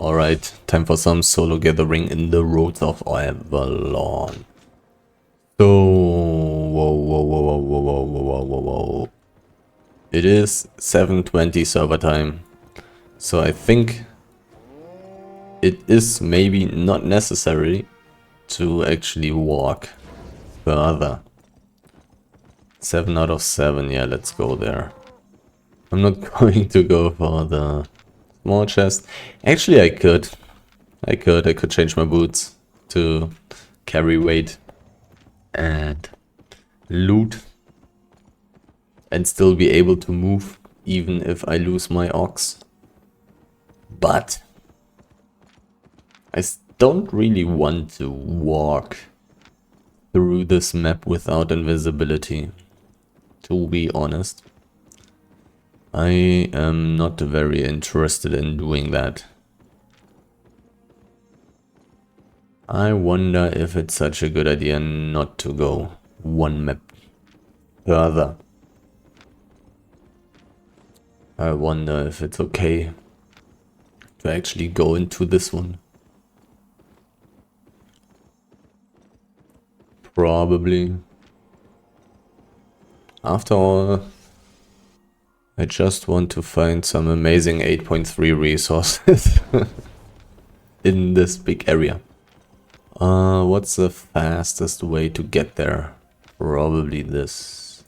Alright, time for some solo gathering in the roads of Avalon. So, whoa. It is 7:20 server time. So I think it is maybe not necessary to actually walk further. 7 out of 7, yeah, let's go there. I'm not going to go for the small chest. Actually, I could change my boots to carry weight and loot and still be able to move even if I lose my ox. But I don't really want to walk through this map without invisibility, to be honest. I am not very interested in doing that. I wonder if it's such a good idea not to go one map further. I wonder if it's okay to actually go into this one. Probably. After all, I just want to find some amazing 8.3 resources in this big area. What's the fastest way to get there? Probably this.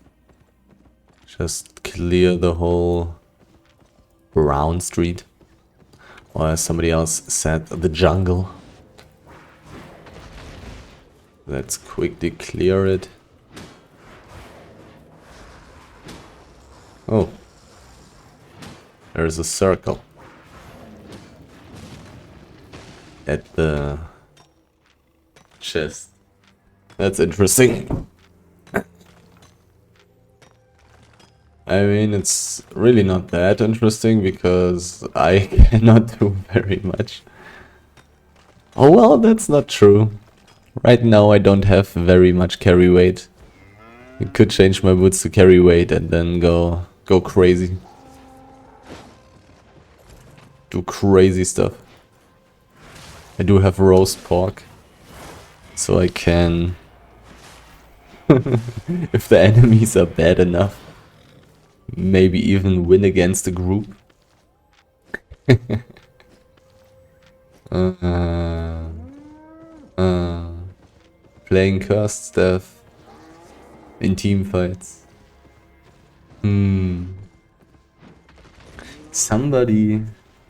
Just clear the whole Brown Street. Or as somebody else said, the jungle. Let's quickly clear it. Oh. There's a circle. At the chest. That's interesting. I mean, it's really not that interesting because I cannot do very much. Oh well, that's not true. Right now I don't have very much carry weight. I could change my boots to carry weight and then go crazy. Do crazy stuff. I do have roast pork. So I can... if the enemies are bad enough, maybe even win against the group. Playing cursed stuff in team fights. Somebody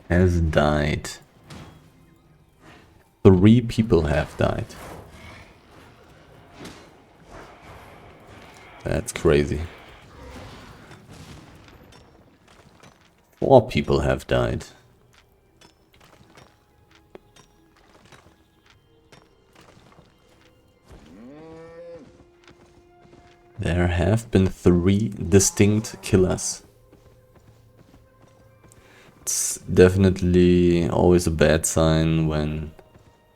has died. 3 people have died. That's crazy. 4 people have died. There have been 3 distinct killers. It's definitely always a bad sign when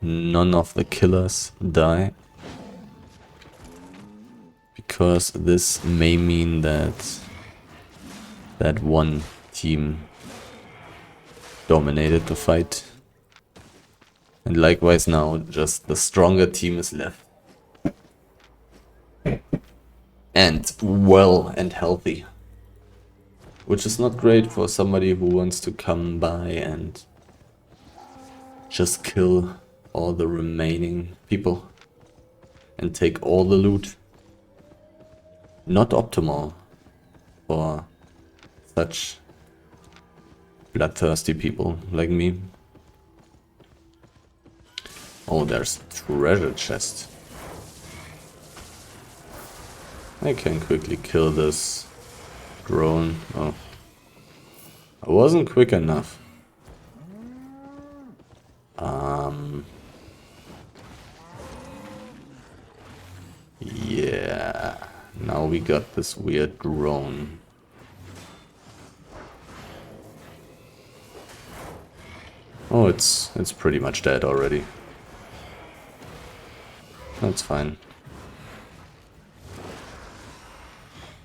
none of the killers die. Because this may mean that one team dominated the fight. And likewise now, just the stronger team is left. And well and healthy. Which is not great for somebody who wants to come by and just kill all the remaining people and take all the loot. Not optimal for such bloodthirsty people like me. Oh, there's a treasure chest. I can quickly kill this drone. Oh. I wasn't quick enough. Yeah. Now we got this weird drone. Oh, it's pretty much dead already. That's fine.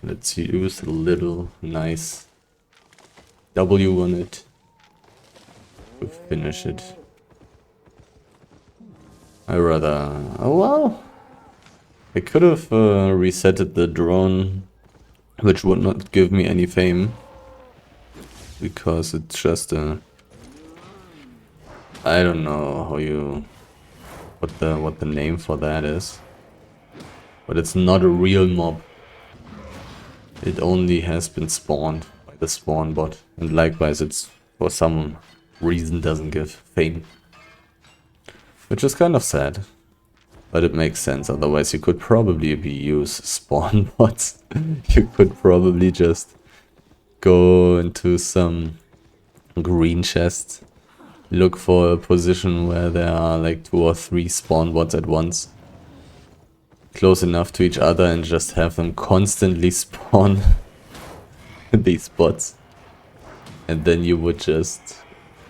Let's use a little nice W on it. to finish it. I rather... Oh well... I could have resetted the drone, which would not give me any fame. Because it's just a... I don't know how you... what the name for that is. But it's not a real mob. It only has been spawned by the spawn bot. And likewise it's for some reason doesn't give fame. Which is kind of sad. But it makes sense, otherwise you could probably use spawn bots. You could probably just go into some green chest, look for a position where there are like 2 or 3 spawn bots at once, close enough to each other, and just have them constantly spawn these bots. And then you would just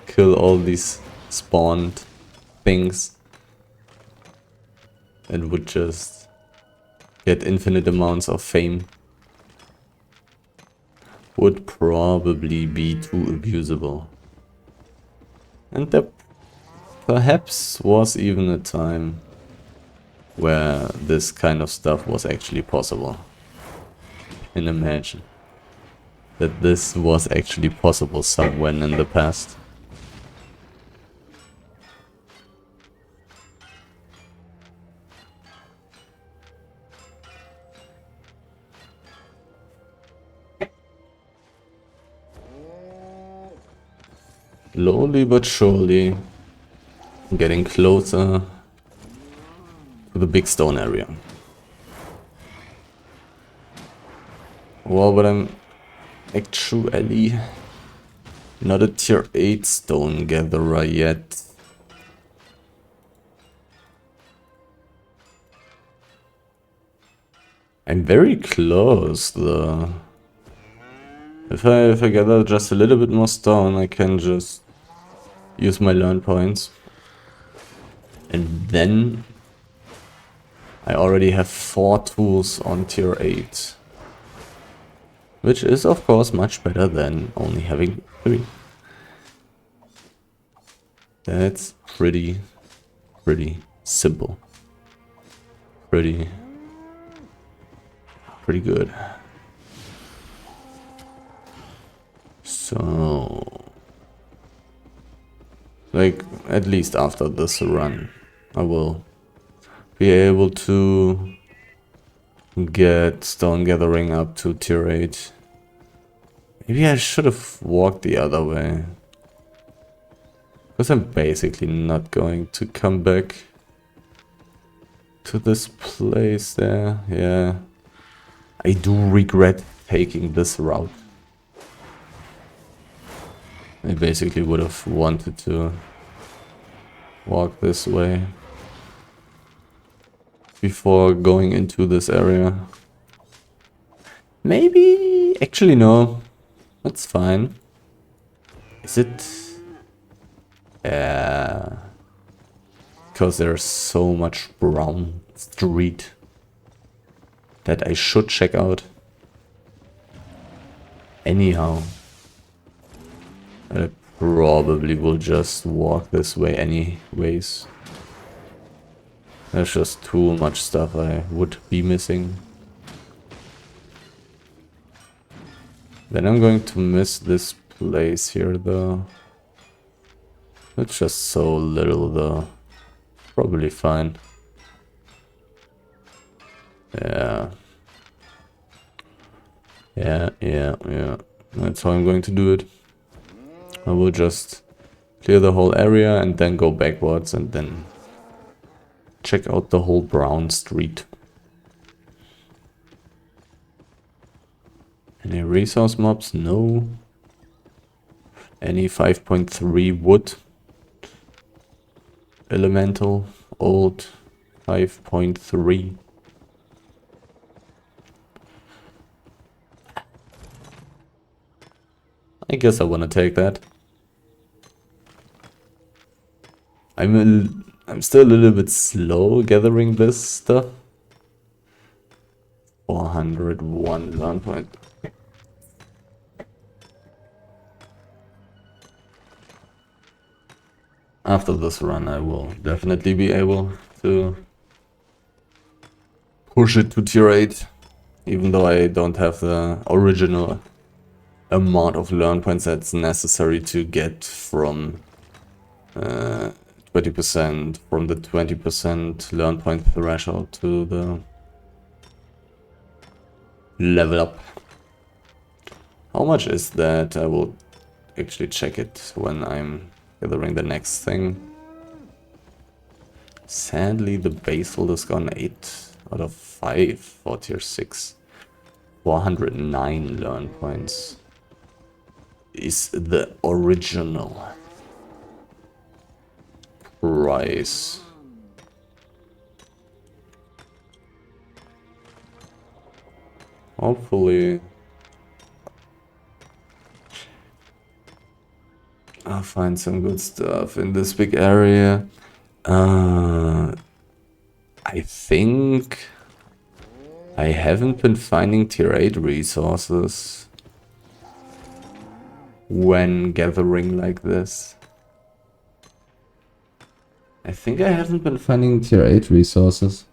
kill all these spawned things and would just get infinite amounts of fame. Would probably be too abusable. And there perhaps was even a time where this kind of stuff was actually possible. And imagine that this was actually possible somewhere in the past. Slowly but surely, getting closer to the big stone area. Well, but I'm actually not a tier 8 stone gatherer yet. I'm very close though. If I gather just a little bit more stone, I can just use my learn points. And then I already have 4 tools on tier 8. Which is of course much better than only having 3. That's pretty simple. Pretty good. So, like, at least after this run, I will be able to get stone gathering up to tier 8. Maybe I should have walked the other way. Because I'm basically not going to come back to this place there. Yeah. I do regret taking this route. I basically would have wanted to walk this way before going into this area. Maybe... Actually, no. That's fine. Is it... Yeah. Because there's so much brown street that I should check out. Anyhow. I probably will just walk this way anyways. There's just too much stuff I would be missing. Then I'm going to miss this place here though. It's just so little though. Probably fine. Yeah. Yeah. That's how I'm going to do it. I will just clear the whole area and then go backwards and then check out the whole brown street. Any resource mobs? No. Any 5.3 wood? Elemental, old, 5.3. I guess I want to take that. I'm still a little bit slow gathering this stuff. 401 learn point. After this run, I will definitely be able to push it to tier 8, even though I don't have the original amount of learn points that's necessary to get from 20% from the 20% learn point threshold to the level up. How much is that? I will actually check it when I'm gathering the next thing. Sadly, the basalt has gone 8 out of 5 for tier 6. 409 learn points is the original price. Hopefully I'll find some good stuff in this big area. I think I haven't been finding tier 8 resources when gathering like this. I think I haven't been finding tier 8 resources.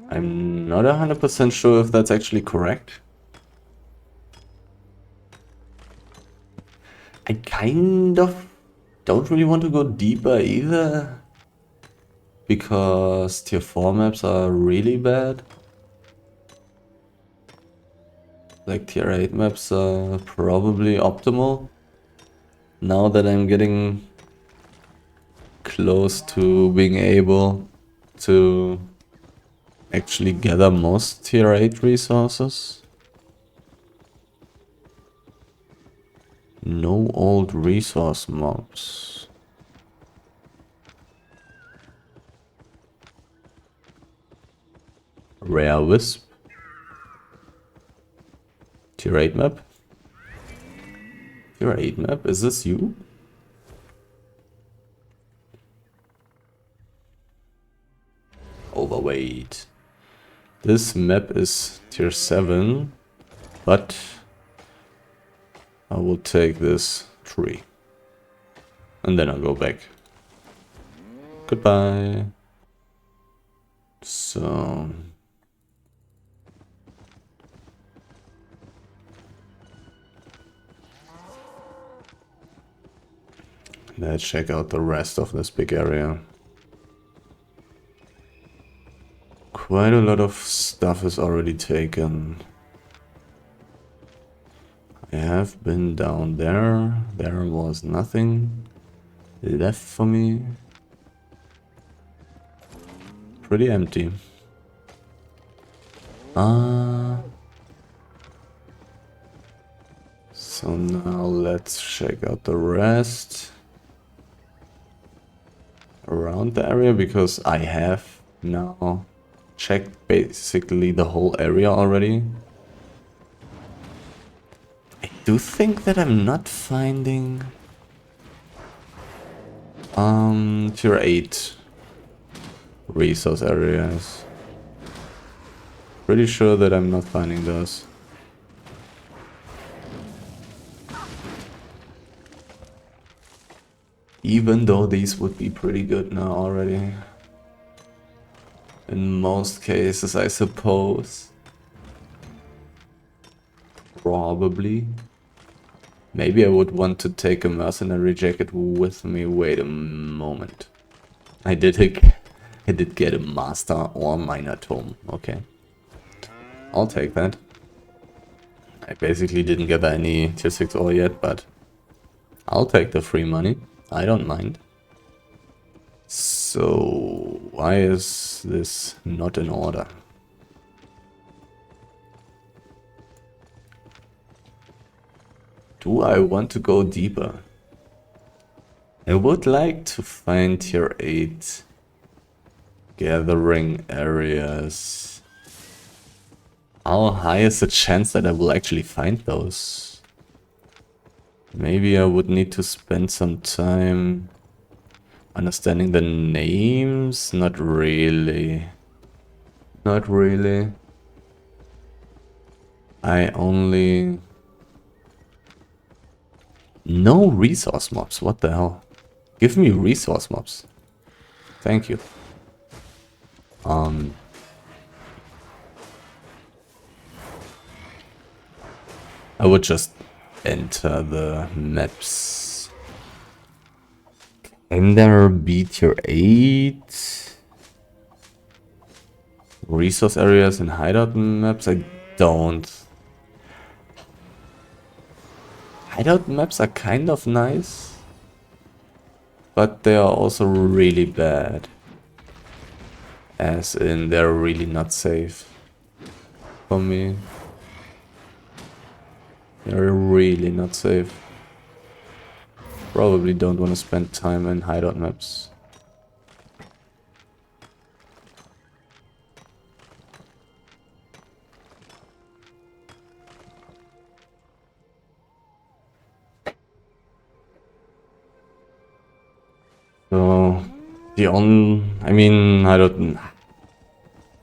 I'm not 100% sure if that's actually correct. I kind of don't really want to go deeper either, because tier 4 maps are really bad. Like tier 8 maps are probably optimal. Now that I'm getting close to being able to actually gather most tier 8 resources. No old resource mobs. Rare Wisp. Tier 8 map. Tier 8 map, is this you? Overweight. This map is tier 7, but I will take this tree. And then I'll go back. Goodbye. So... let's check out the rest of this big area. Quite a lot of stuff is already taken. I have been down there. There was nothing left for me. Pretty empty. So now let's check out the rest around the area, because I have now checked basically the whole area already. I do think that I'm not finding tier 8 resource areas. Pretty sure that I'm not finding those. Even though these would be pretty good now already. In most cases, I suppose. Probably. Maybe I would want to take a mercenary jacket with me. Wait a moment. I did get a master or minor tome. Okay. I'll take that. I basically didn't get any tier 6 ore yet, but I'll take the free money. I don't mind. So, why is this not in order? Do I want to go deeper? I would like to find tier 8 gathering areas. How high is the chance that I will actually find those? Maybe I would need to spend some time understanding the names? Not really. Not really. I only... No resource mobs, what the hell? Give me resource mobs. Thank you. I would just enter the maps. Can there be tier 8 resource areas in hideout maps? I don't. Hideout maps are kind of nice, but they are also really bad. As in, they're really not safe for me. They're really not safe. Probably don't want to spend time in hideout maps. So,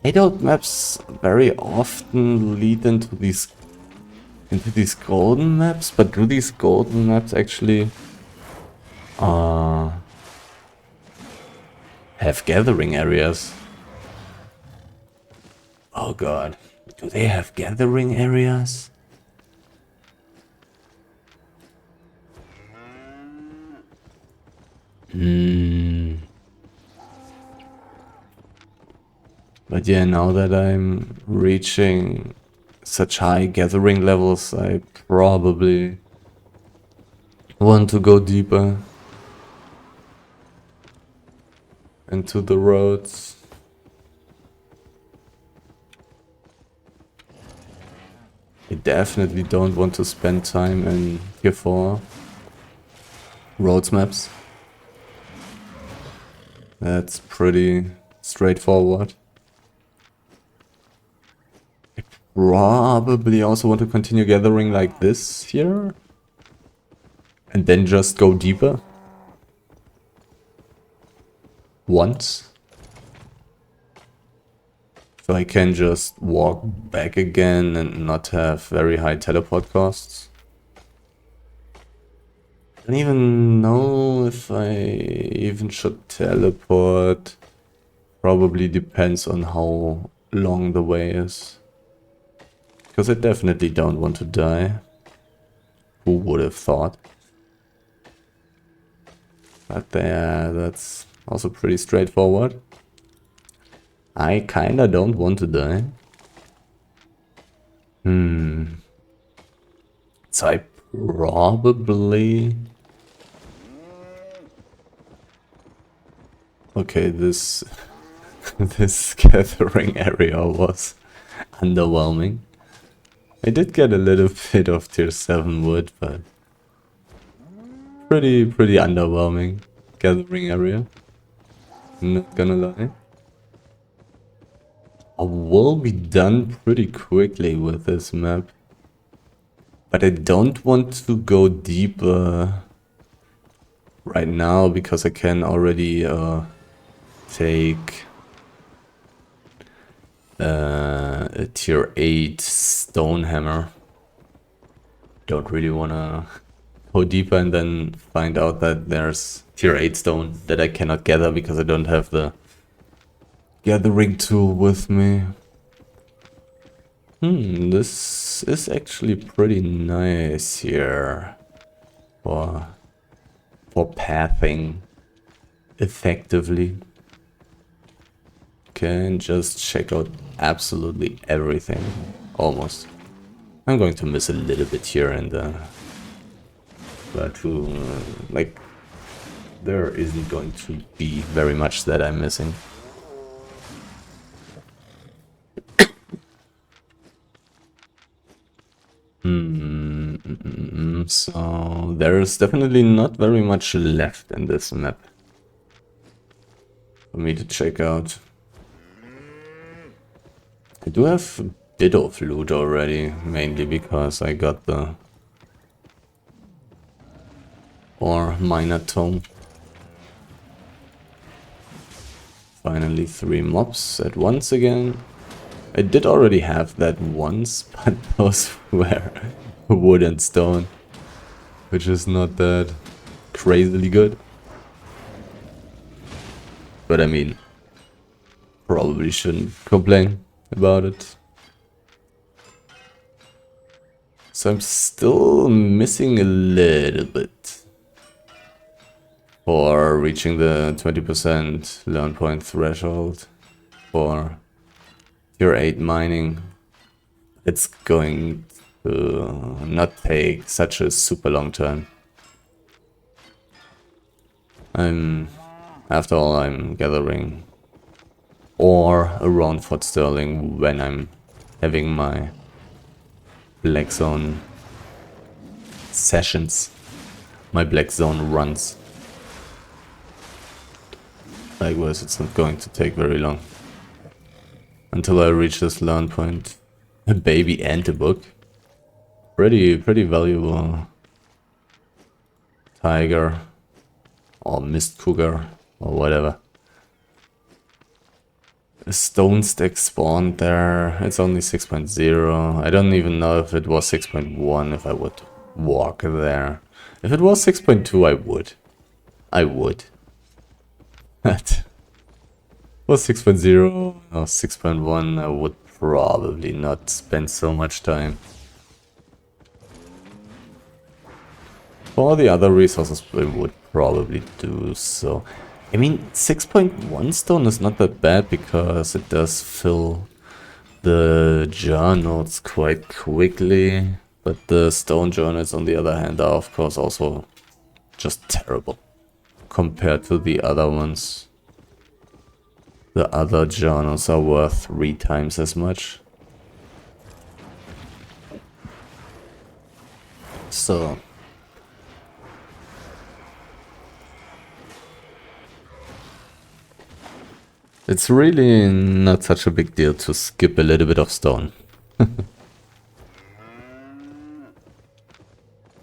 hideout maps very often lead into these golden maps, but do these golden maps actually have gathering areas? Oh god, do they have gathering areas? But yeah, now that I'm reaching such high gathering levels, I probably want to go deeper into the roads. I definitely don't want to spend time in Tier 4 roads maps. That's pretty straightforward. I probably also want to continue gathering like this here. And then just go deeper. Once. So I can just walk back again and not have very high teleport costs. I don't even know if I even should teleport. Probably depends on how long the way is. Because I definitely don't want to die. Who would have thought? But yeah, that's also pretty straightforward. I kinda don't want to die. So I probably... Okay, this this gathering area was underwhelming. I did get a little bit of tier 7 wood, but pretty underwhelming gathering area. Not gonna lie. I will be done pretty quickly with this map. But I don't want to go deeper right now because I can already take a tier 8 stone hammer. Don't really wanna go deeper and then find out that there's tier 8 stone that I cannot gather because I don't have the gathering tool with me. This is actually pretty nice here for pathing effectively. Can just check out absolutely everything, almost. I'm going to miss a little bit here and but like there isn't going to be very much that I'm missing. So there's definitely not very much left in this map for me to check out. I do have a bit of loot already, mainly because I got the ore miner tome. Finally 3 mobs at once again. I did already have that once, but those were wood and stone, which is not that crazily good. But I mean, probably shouldn't complain about it. So I'm still missing a little bit for reaching the 20% learn point threshold for tier 8 mining. It's going to not take such a super long time. After all, I'm gathering ore around Fort Sterling when I'm having my Black Zone sessions, my Black Zone runs. Likewise, it's not going to take very long until I reach this learn point. A baby and a book. Pretty valuable. Tiger or mist cougar or whatever. A stone stack spawned there. It's only 6.0. I don't even know if it was 6.1 if I would walk there. If it was 6.2 I would. But was 6.0 or 6.1 I would probably not spend so much time. For the other resources I would probably do so. I mean, 6.1 stone is not that bad because it does fill the journals quite quickly. But the stone journals on the other hand are of course also just terrible compared to the other ones. The other journals are worth 3 times as much. So it's really not such a big deal to skip a little bit of stone.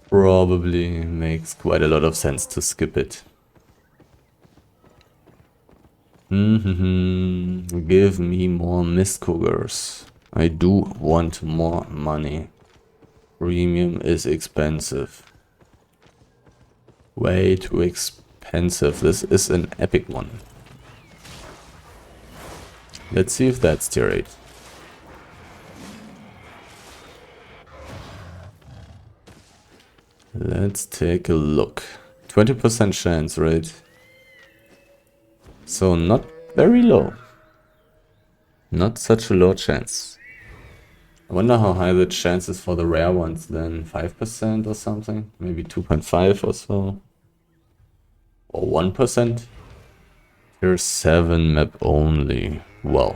Probably makes quite a lot of sense to skip it. Give me more mist cougars. I do want more money. Premium is expensive. Way too expensive. This is an epic one. Let's see if that's tier 8. Let's take a look. 20% chance rate. So not very low. Not such a low chance. I wonder how high the chance is for the rare ones then. 5% or something? Maybe 2.5 or so. Or 1%? Tier 7 map only. Well.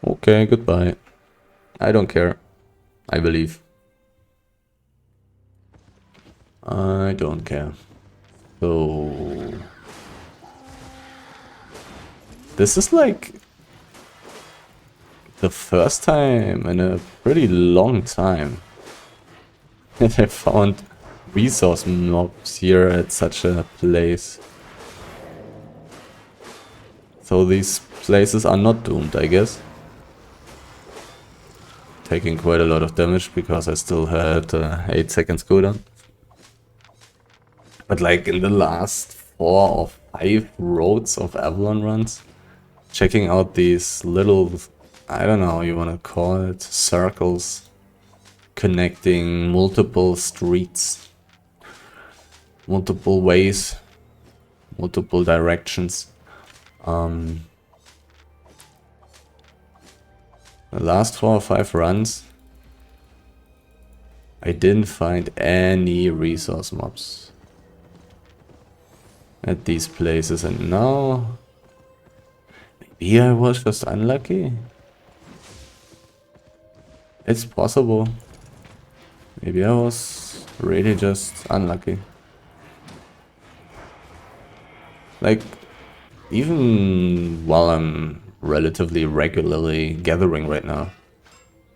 Okay, goodbye. I don't care. I believe. I don't care. So this is like the first time in a pretty long time that I found resource mobs here at such a place. So these places are not doomed, I guess. Taking quite a lot of damage because I still had 8 seconds cooldown. But like in the last 4 or 5 roads of Avalon runs, checking out these little, I don't know how you want to call it, circles connecting multiple streets, multiple ways, multiple directions. The last 4 or 5 runs, I didn't find any resource mobs at these places, and now maybe I was just unlucky. It's possible. Maybe I was really just unlucky. Like, even while I'm relatively regularly gathering right now,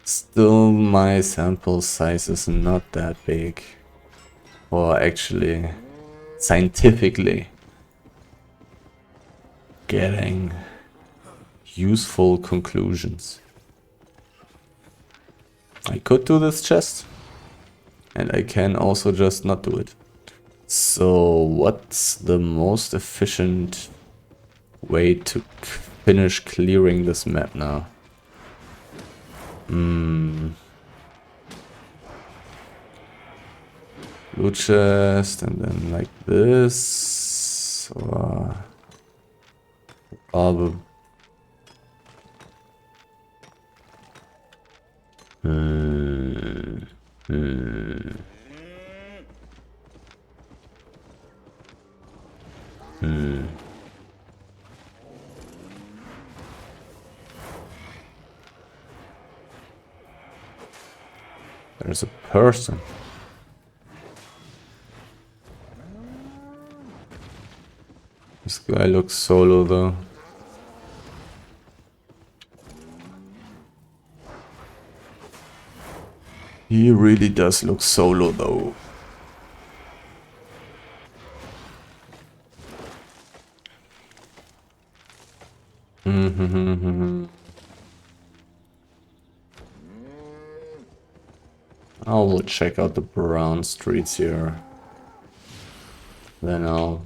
still my sample size is not that big for actually scientifically getting useful conclusions. I could do this chest, and I can also just not do it. So what's the most efficient way to finish clearing this map now? Blue chest, and then like this. Or probably. There's a person. This guy looks solo though. He really does look solo though. I will check out the brown streets here. Then I'll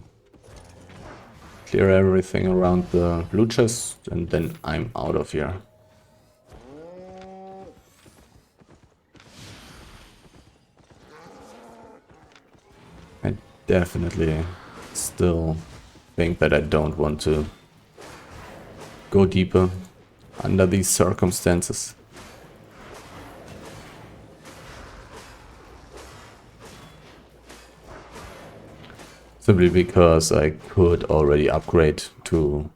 clear everything around the blue chest and then I'm out of here. I definitely still think that I don't want to go deeper under these circumstances. Simply because I could already upgrade to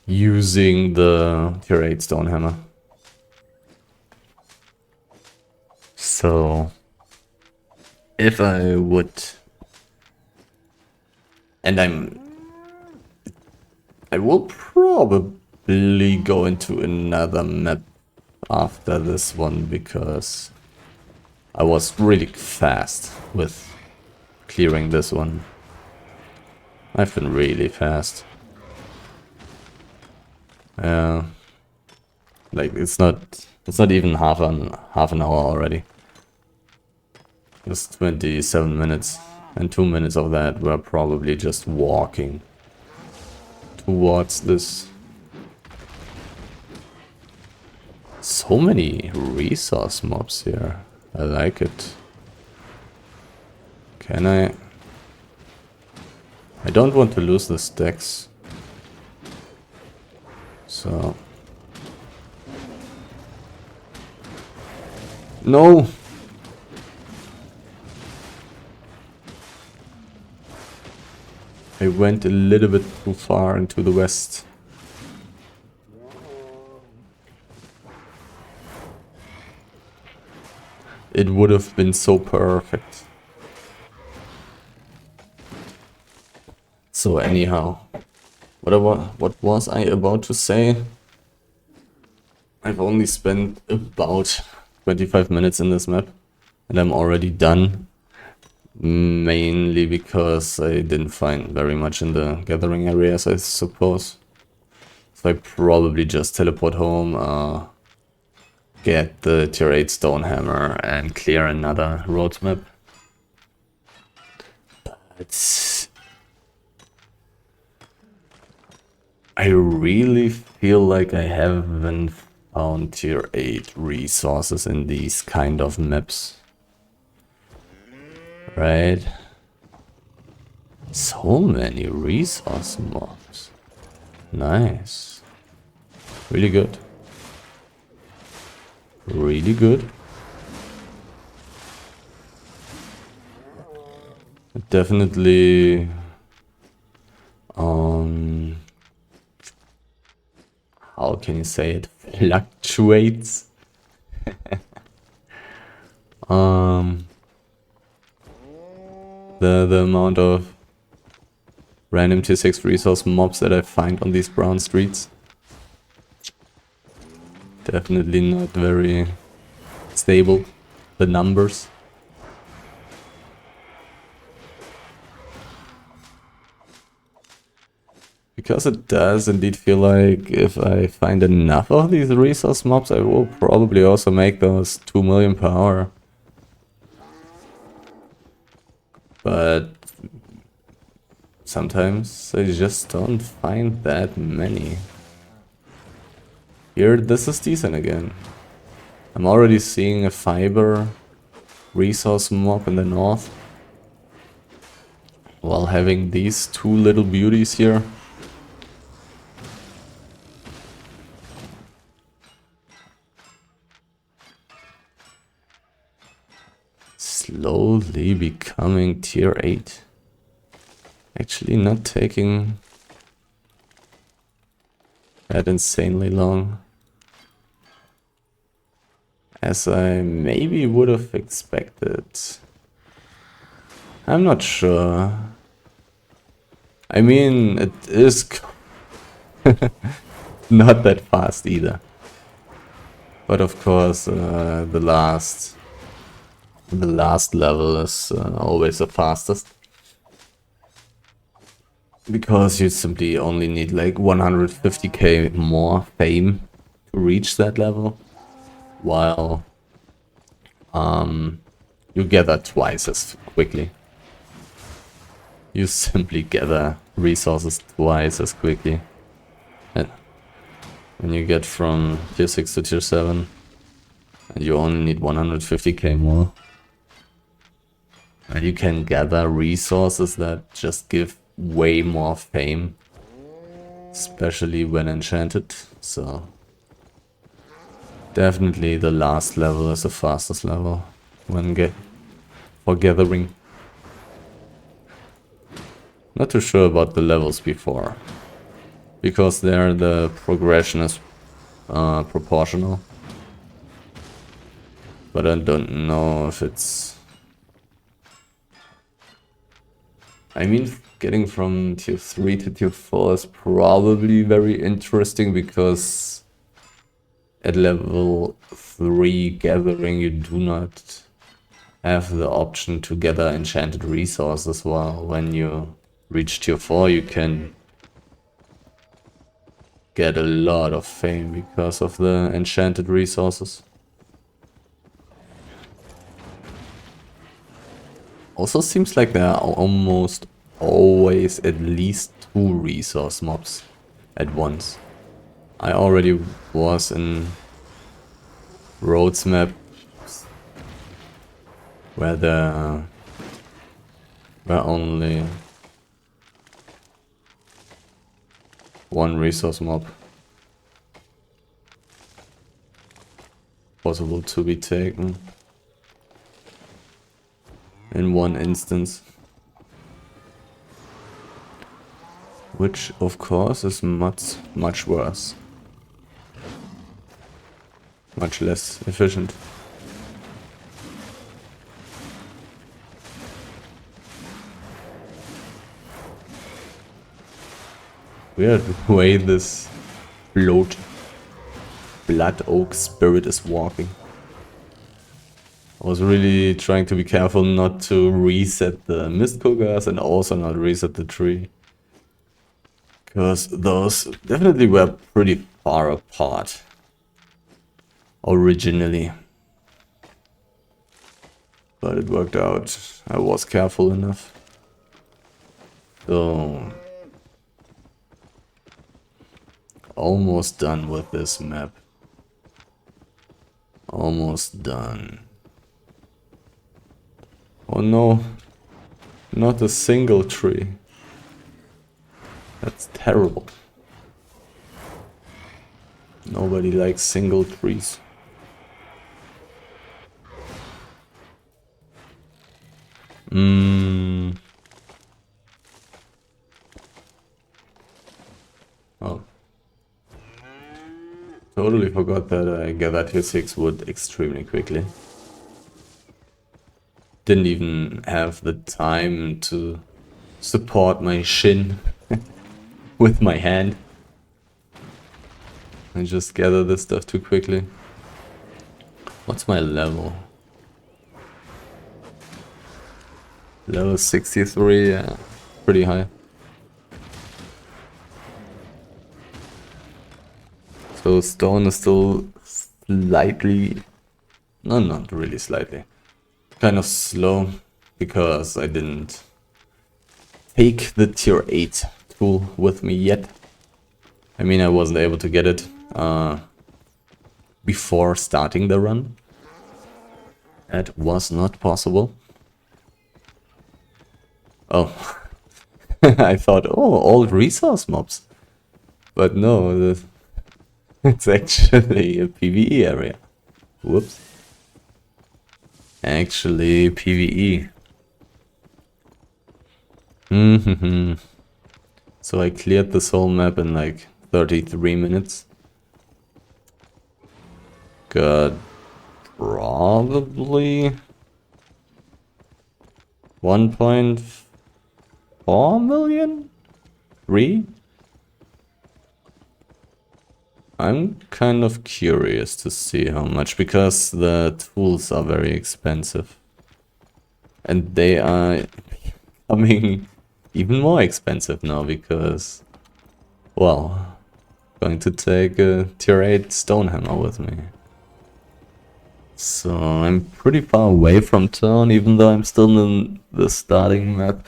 using the tier 8 stone hammer. So if I would, and I will probably go into another map after this one because I was really fast with clearing this one. I've been really fast. Like it's not even half an hour already. Just 27 minutes, and 2 minutes of that were probably just walking towards this. So many resource mobs here. I like it. Can I don't want to lose the stacks. So no. I went a little bit too far into the west. It would have been so perfect. So anyhow, what was I about to say? I've only spent about 25 minutes in this map and I'm already done. Mainly because I didn't find very much in the gathering areas, I suppose. So I probably just teleport home, get the tier 8 stone hammer and clear another road map. But I really feel like I haven't found tier 8 resources in these kind of maps. Right? So many resource mobs. Nice. Really good. Really good. Definitely how can you say it? Fluctuates. The amount of random tier 6 resource mobs that I find on these brown streets. Definitely not very stable, the numbers. Because it does indeed feel like if I find enough of these resource mobs, I will probably also make those 2 million per hour. But sometimes I just don't find that many. Here, this is decent again. I'm already seeing a fiber resource mob in the north, while having these two little beauties here. Slowly becoming tier 8. Actually not taking that insanely long as I maybe would have expected. I'm not sure. I mean, it is not that fast either. But of course, the last level is always the fastest. Because you simply only need like 150k more fame to reach that level. While you gather twice as quickly. You simply gather resources twice as quickly. And when you get from tier 6 to tier 7, and you only need 150k more. And you can gather resources that just give way more fame. Especially when enchanted, so... Definitely the last level is the fastest level when for gathering. Not too sure about the levels before, because there the progression is proportional. But I don't know if it's... I mean, getting from tier 3 to tier 4 is probably very interesting, because at level 3 gathering you do not have the option to gather enchanted resources, while when you reach tier 4 you can get a lot of fame because of the enchanted resources. Also seems like there are almost always at least 2 resource mobs at once. I already was in roads map where there were only 1 resource mob possible to be taken in one instance. Which of course is much worse. Much less efficient. Weird way this blood oak spirit is walking. I was really trying to be careful not to reset the mist cookers and also not reset the tree. Because those definitely were pretty far apart originally. But it worked out. I was careful enough. So... almost done with this map. Almost done. Oh no. Not a single tree. That's terrible. Nobody likes single trees. Oh. Totally forgot that I gathered tier 6 wood extremely quickly. Didn't even have the time to support my shin with my hand. I just gathered this stuff too quickly. What's my level? Level 63, yeah, pretty high. So stone is still slightly, no, not really slightly, kind of slow because I didn't take the tier 8 tool with me yet. I mean, I wasn't able to get it before starting the run. That was not possible. Oh, I thought, oh, all resource mobs. But no, it's actually a PvE area. Whoops. Actually, PvE. So I cleared this whole map in like 33 minutes. Got probably 1.4 million? 3? I'm kind of curious to see how much, because the tools are very expensive. And they are becoming even more expensive now because, well, going to take a tier 8 stone hammer with me. So I'm pretty far away from town, even though I'm still in the starting map.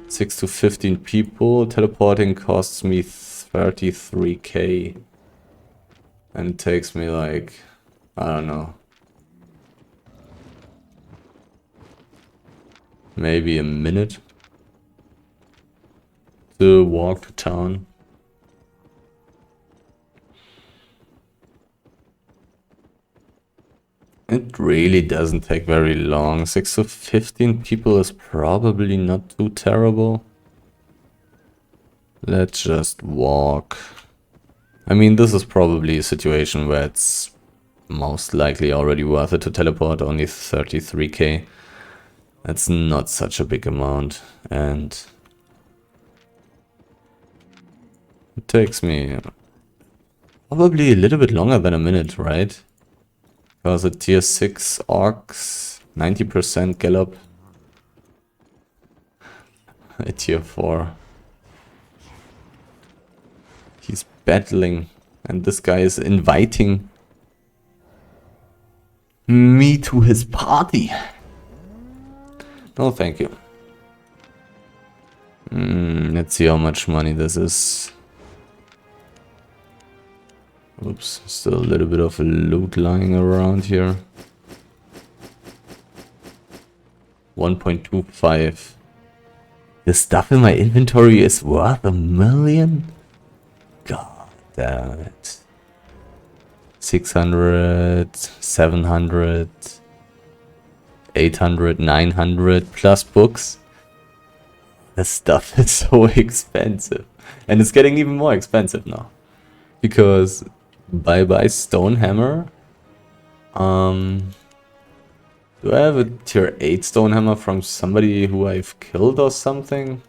6 to 15 people. Teleporting costs me 33k. And it takes me like, I don't know, maybe a minute to walk to town. It really doesn't take very long. 6 to 15 people is probably not too terrible. Let's just walk. I mean, this is probably a situation where it's most likely already worth it to teleport. Only 33k. That's not such a big amount. And it takes me probably a little bit longer than a minute, right? Because a tier 6 Ox, 90% gallop. A tier 4. He's battling, and this guy is inviting me to his party. No, thank you. Let's see how much money this is. Oops, still a little bit of loot lying around here. 1.25. The stuff in my inventory is worth $1 million? God damn it. 600, 700, 800, 900 plus books. This stuff is so expensive. And it's getting even more expensive now. Because bye-bye stone hammer. Do I have a tier 8 stone hammer from somebody who I've killed or something?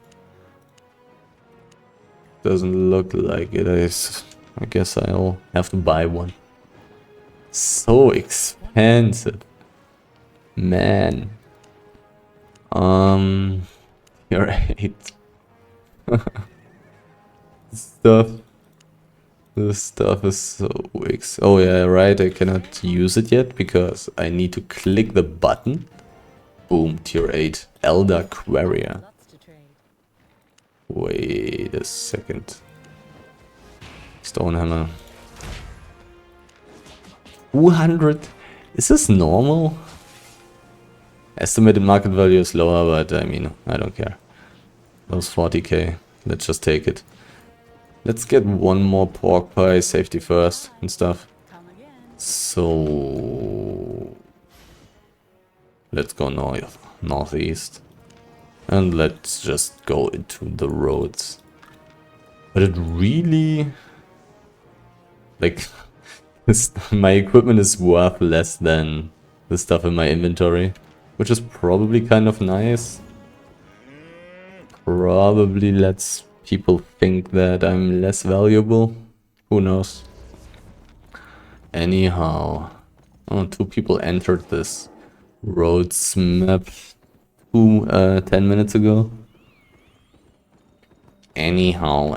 Doesn't look like it is. I guess I'll have to buy one. So expensive. Man. Tier 8. Stuff. This stuff is so oh yeah, right, I cannot use it yet because I need to click the button. Boom, tier 8. Elder Quarrier. Wait a second. Stonehammer. 200? Is this normal? Estimated market value is lower, but I mean, I don't care. Those 40k. Let's just take it. Let's get one more pork pie, safety first and stuff. So let's go northeast. And let's just go into the roads. But it really, like, my equipment is worth less than the stuff in my inventory, which is probably kind of nice. Probably lets people think that I'm less valuable. Who knows? Anyhow, oh, 2 people entered this roads map 10 minutes ago. Anyhow.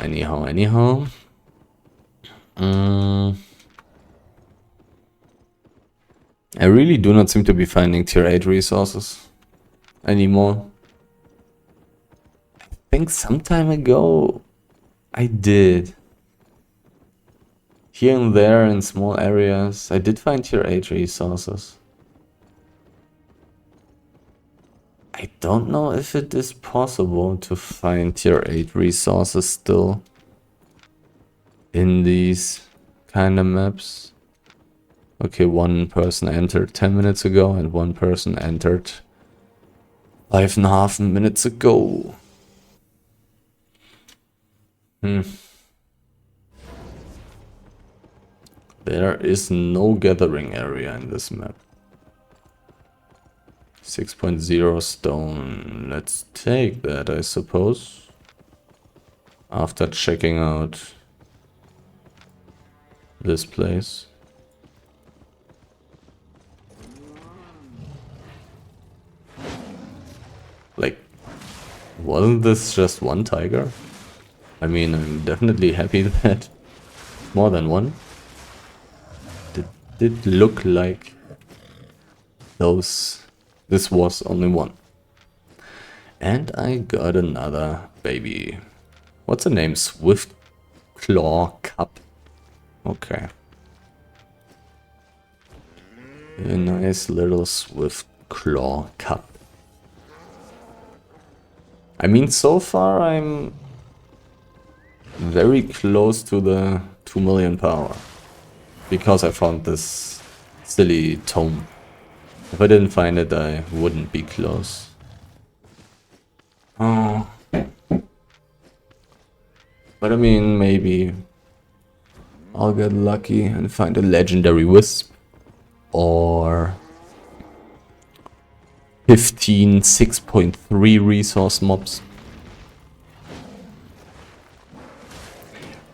I really do not seem to be finding tier 8 resources anymore. I think some time ago I did. Here and there in small areas I did find tier 8 resources. I don't know if it is possible to find tier 8 resources still in these kind of maps. Okay, one person entered 10 minutes ago and one person entered 5.5 minutes ago. There is no gathering area in this map. 6.0 stone. Let's take that, I suppose. After checking out this place. Like, wasn't this just one tiger? I mean, I'm definitely happy that more than one. It did look like this was only one. And I got another baby. What's the name? Swift Claw Cup. Okay. A nice little Swift Claw Cup. I mean, so far I'm very close to the 2 million power. Because I found this silly tome. If I didn't find it, I wouldn't be close. Oh. But I mean, maybe I'll get lucky and find a legendary wisp. Or 15 6.3 resource mobs.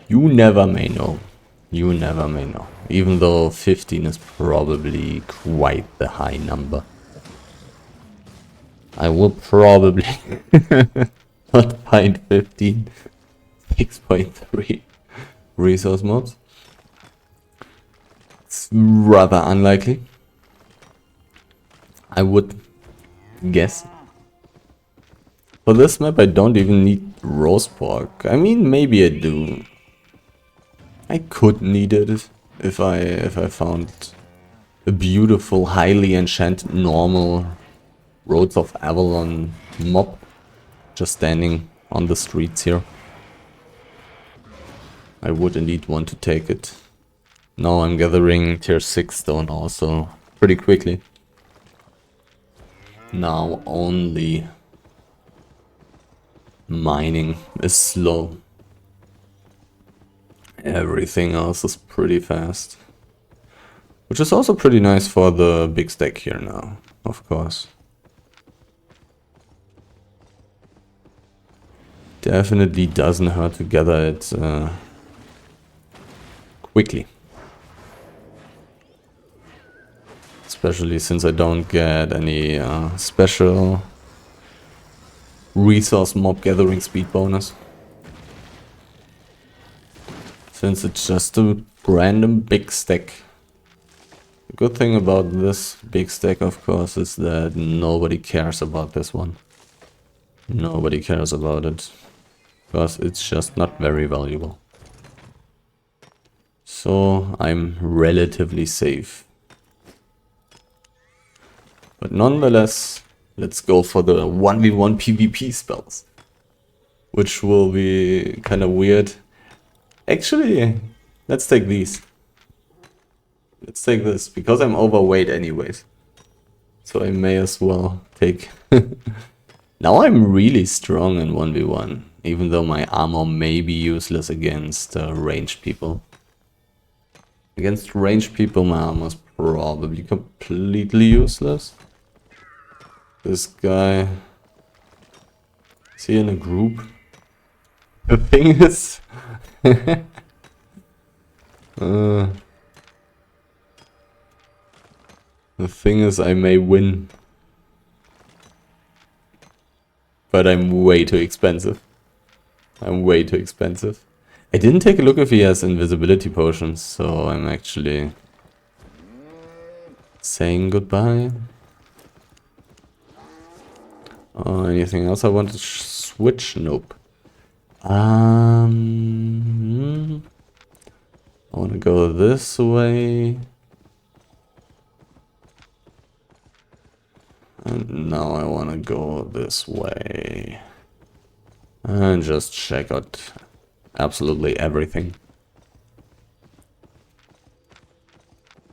You never may know. You never may know. Even though 15 is probably quite the high number. I will probably not find 15 6.3 resource mobs. It's rather unlikely. I would guess. For this map I don't even need roast pork. I mean, maybe I do. I could need it if I found a beautiful, highly enchanted, normal Roads of Avalon mob just standing on the streets here. I would indeed want to take it. Now I'm gathering tier 6 stone also pretty quickly. Now only mining is slow. Everything else is pretty fast. Which is also pretty nice for the big stack here now, of course. Definitely doesn't hurt to gather it quickly. Especially since I don't get any special resource mob gathering speed bonus. Since it's just a random big stack. The good thing about this big stack, of course, is that nobody cares about this one. Nobody cares about it. Because it's just not very valuable. So I'm relatively safe. But nonetheless, let's go for the 1v1 PvP spells. Which will be kind of weird. Actually, let's take these. Let's take this, because I'm overweight anyways. So I may as well take... Now I'm really strong in 1v1, even though my armor may be useless against ranged people. Against ranged people my armor is probably completely useless. This guy... Is he in a group? The thing is... The thing is, I may win. But I'm way too expensive. I'm way too expensive. I didn't take a look if he has invisibility potions, so I'm actually saying goodbye. Anything else I want to switch? Nope. I want to go this way. And now I want to go this way. And just check out absolutely everything.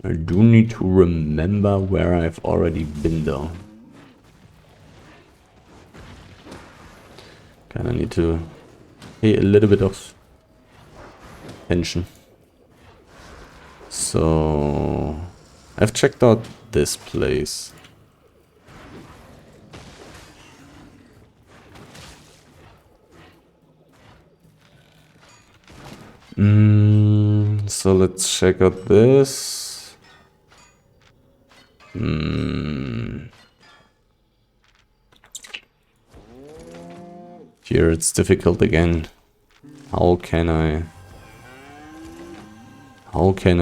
I do need to remember where I've already been though. Kinda need to pay a little bit of attention. So I've checked out this place. So let's check out this. Here it's difficult again. How can I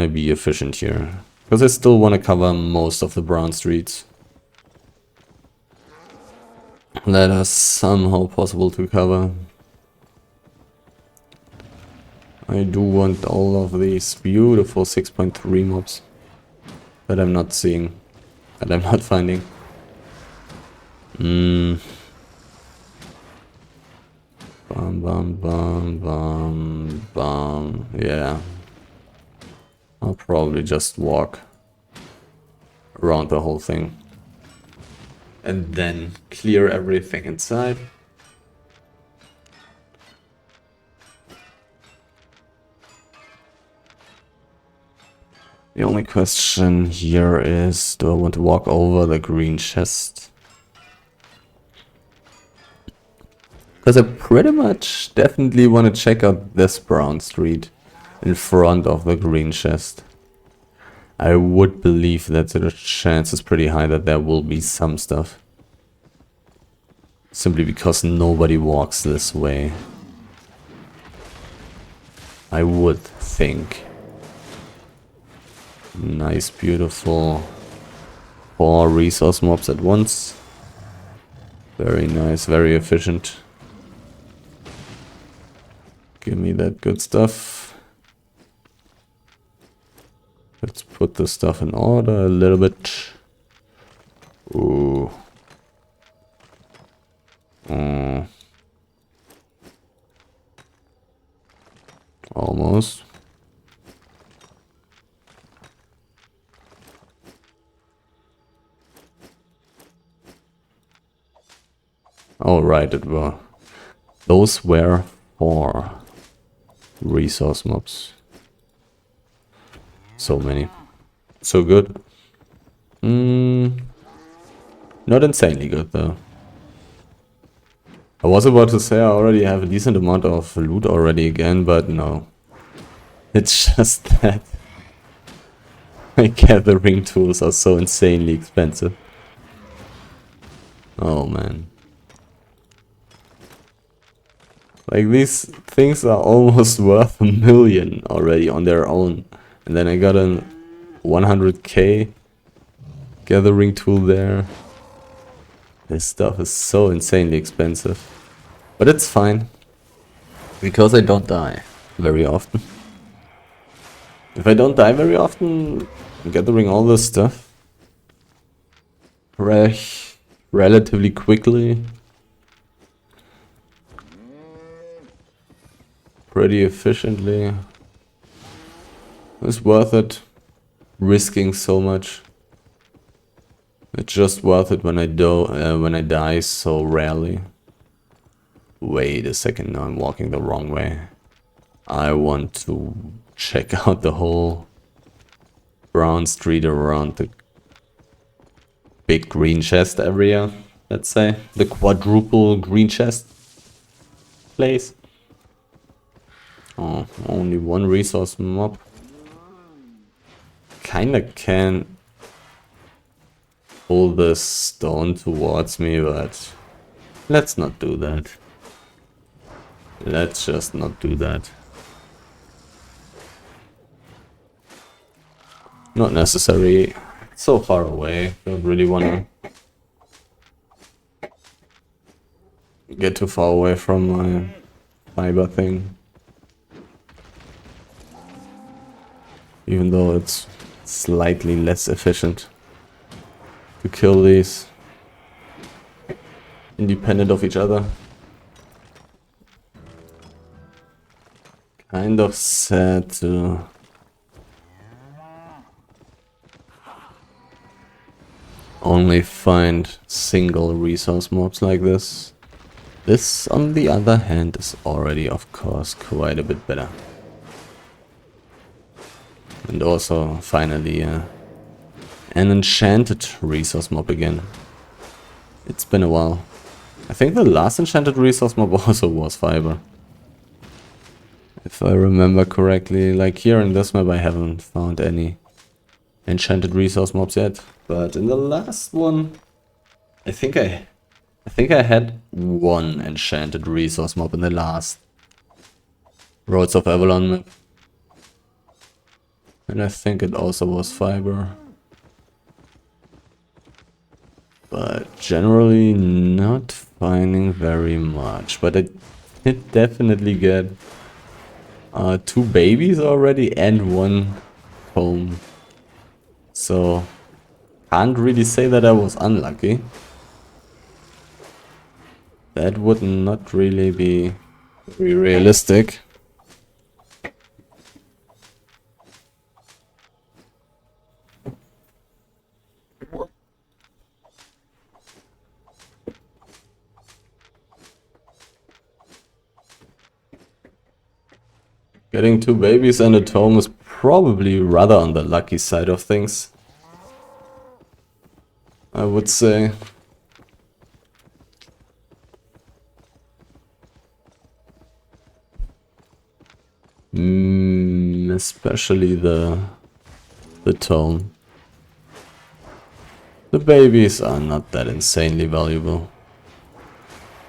be efficient here? Because I still want to cover most of the brown streets that are somehow possible to cover. I do want all of these beautiful 6.3 mobs that I'm not seeing, that I'm not finding. Bum, bum, bum, bum, bum. Yeah. I'll probably just walk around the whole thing. And then clear everything inside. The only question here is, do I want to walk over the green chest? Because I pretty much definitely want to check out this brown street in front of the green chest. I would believe that the chance is pretty high that there will be some stuff. Simply because nobody walks this way. I would think. Nice, beautiful. 4 resource mobs at once. Very nice, very efficient. Give me that good stuff. Let's put the stuff in order a little bit. Ooh. Almost. Oh, right, it were. Those were 4 resource mobs. So many. So good. Not insanely good, though. I was about to say I already have a decent amount of loot already again, but no. It's just that my gathering tools are so insanely expensive. Oh, man. Like, these things are almost worth $1 million already on their own. And then I got a 100k gathering tool there. This stuff is so insanely expensive. But it's fine. Because I don't die very often. If I don't die very often, gathering all this stuff relatively quickly, pretty efficiently, it's worth it. Risking so much. It's just worth it when I die so rarely. Wait a second, now I'm walking the wrong way. I want to check out the whole brown street around the big green chest area, let's say. The quadruple green chest place. Oh, only 1 resource mob. Kinda can pull this stone towards me, but let's not do that. Let's just not do that. Not necessary. so far away. Don't really wanna get too far away from my fiber thing. Even though it's slightly less efficient to kill these independent of each other. Kind of sad to only find single resource mobs like this. This, on the other hand, is already, of course, quite a bit better. And also, finally, an enchanted resource mob again. It's been a while. I think the last enchanted resource mob also was fiber. If I remember correctly, like here in this map I haven't found any enchanted resource mobs yet. But in the last one, I think I had one enchanted resource mob in the last Roads of Avalon map. And I think it also was fiber. But generally not finding very much. But I did definitely get 2 babies already and 1 home. So can't really say that I was unlucky. That would not really be very realistic. Getting 2 babies and a tome is probably rather on the lucky side of things, I would say. Especially the tome. The babies are not that insanely valuable.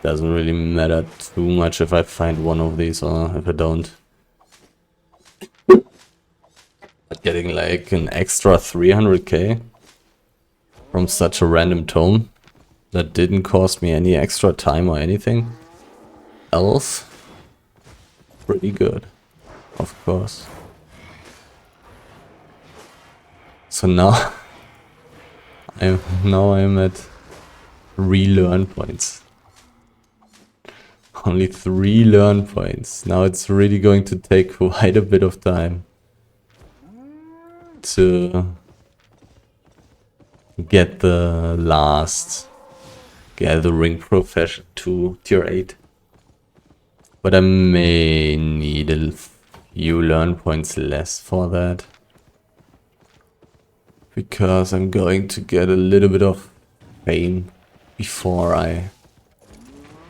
Doesn't really matter too much if I find one of these or if I don't. But getting like an extra 300k from such a random tome that didn't cost me any extra time or anything else, pretty good, of course. So now I'm at 3 learn points. Only 3 learn points. Now it's really going to take quite a bit of time to get the last gathering profession to tier 8. But I may need a few learn points less for that. Because I'm going to get a little bit of fame before I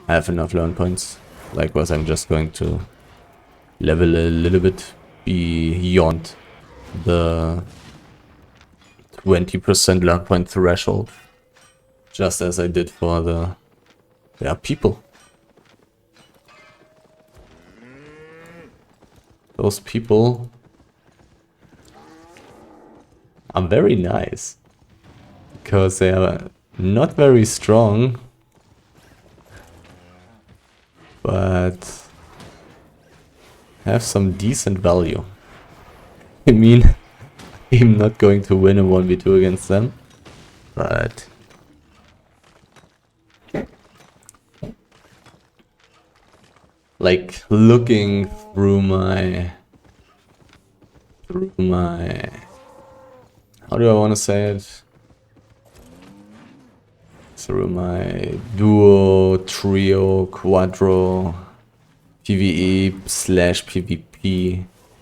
have enough learn points. Likewise, I'm just going to level a little bit beyond the 20% learn point threshold. Just as I did for the people. Those people are very nice. Because they are not very strong. But have some decent value. I mean, I'm not going to win a 1v2 against them. But like looking through my how do I want to say it? Through my duo, trio, quadro, PvE/PvP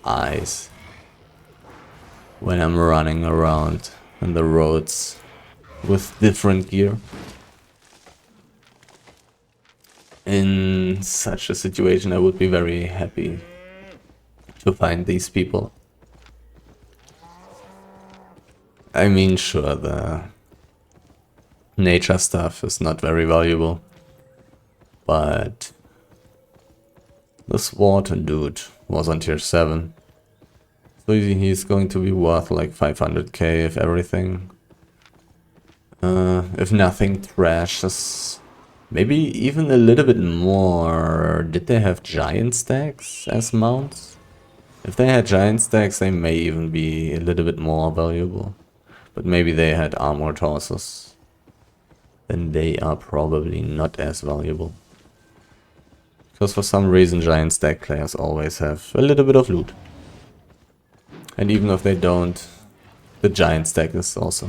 eyes when I'm running around on the roads with different gear. In such a situation, I would be very happy to find these people. I mean, sure, the nature stuff is not very valuable, but this water dude was on tier 7, so he's going to be worth like 500k if everything. If nothing trashes. Maybe even a little bit more. Did they have giant stacks as mounts? If they had giant stacks, they may even be a little bit more valuable. But maybe they had armored horses. Then they are probably not as valuable. Because for some reason giant stack players always have a little bit of loot. And even if they don't, the giant stack is also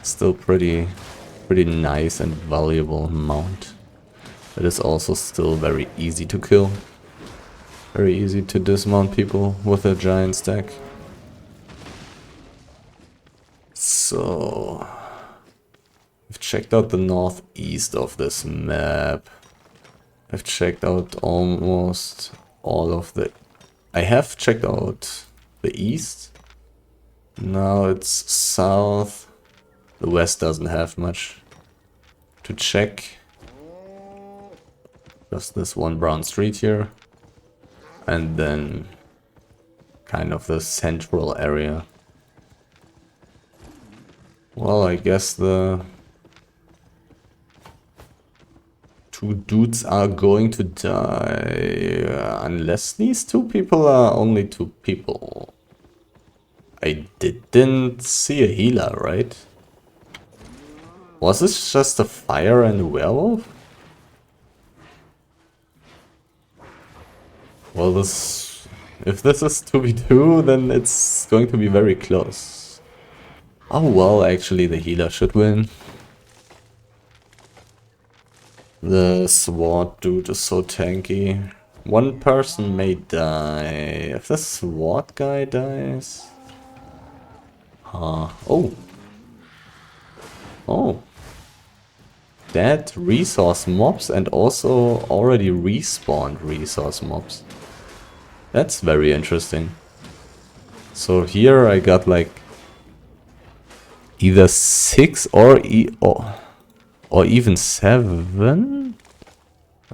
still pretty nice and valuable mount. It is also still very easy to kill. Very easy to dismount people with a giant stack. So I've checked out the northeast of this map. I've checked out almost all of the... I have checked out the east. Now it's south. The west doesn't have much to check. Just this one brown street here. And then kind of the central area. Well, I guess the two dudes are going to die. Unless these two people are only two people. I didn't see a healer, right? Was this just a fire and a werewolf? Well, if this is 2v2, then it's going to be very close. Oh well, actually the healer should win. The sword dude is so tanky. One person may die. If the sword guy dies... Oh. Oh. Dead resource mobs and also already respawned resource mobs. That's very interesting. So here I got like either 6 or even 7?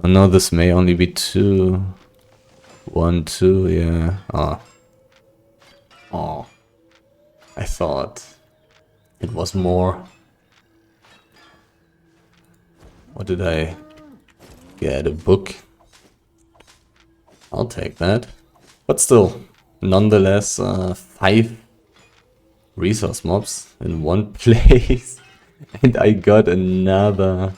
Oh no, this may only be 2. 1, 2, yeah. Oh. I thought it was more. What did I get? A book? I'll take that. But still, nonetheless, 5 resource mobs in one place. And I got another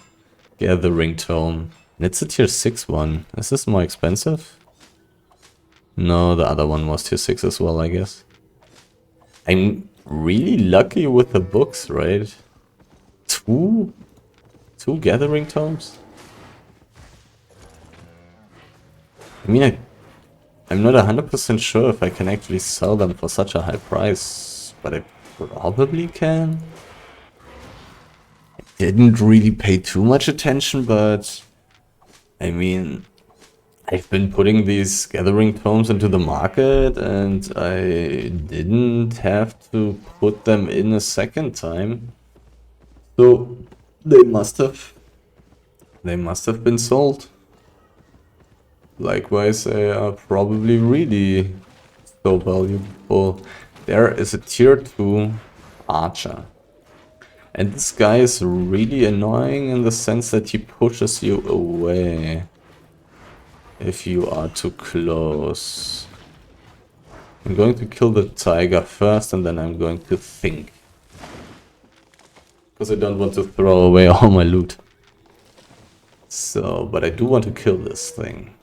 gathering tome. And it's a tier 6 one. Is this more expensive? No, the other one was tier 6 as well, I guess. I'm really lucky with the books, right? Two gathering tomes? I mean, I'm not 100% sure if I can actually sell them for such a high price, but I probably can. I didn't really pay too much attention, but I mean, I've been putting these gathering tomes into the market and I didn't have to put them in a second time. So they must have been sold. Likewise, they are probably really so valuable. There is a tier 2 archer. And this guy is really annoying in the sense that he pushes you away if you are too close. I'm going to kill the tiger first and then I'm going to think. Because I don't want to throw away all my loot. So, but I do want to kill this thing.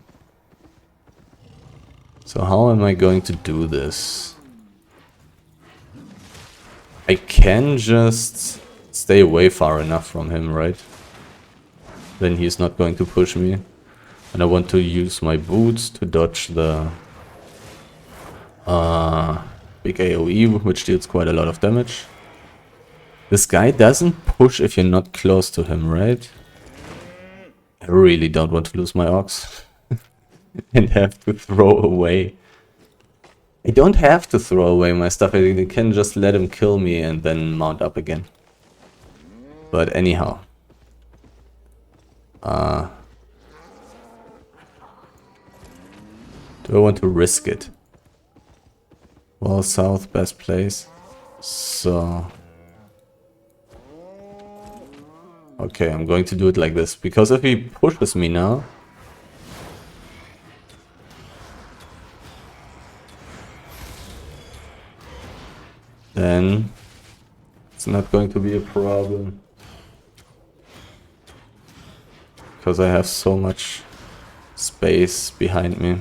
So how am I going to do this? I can just stay away far enough from him, right? Then he's not going to push me. And I want to use my boots to dodge the big AoE, which deals quite a lot of damage. This guy doesn't push if you're not close to him, right? I really don't want to lose my ox. And have to throw away. I don't have to throw away my stuff, I can just let him kill me and then mount up again. But anyhow. Do I want to risk it? Well, south, best place. So... Okay, I'm going to do it like this, because if he pushes me now... then it's not going to be a problem. Because I have so much space behind me.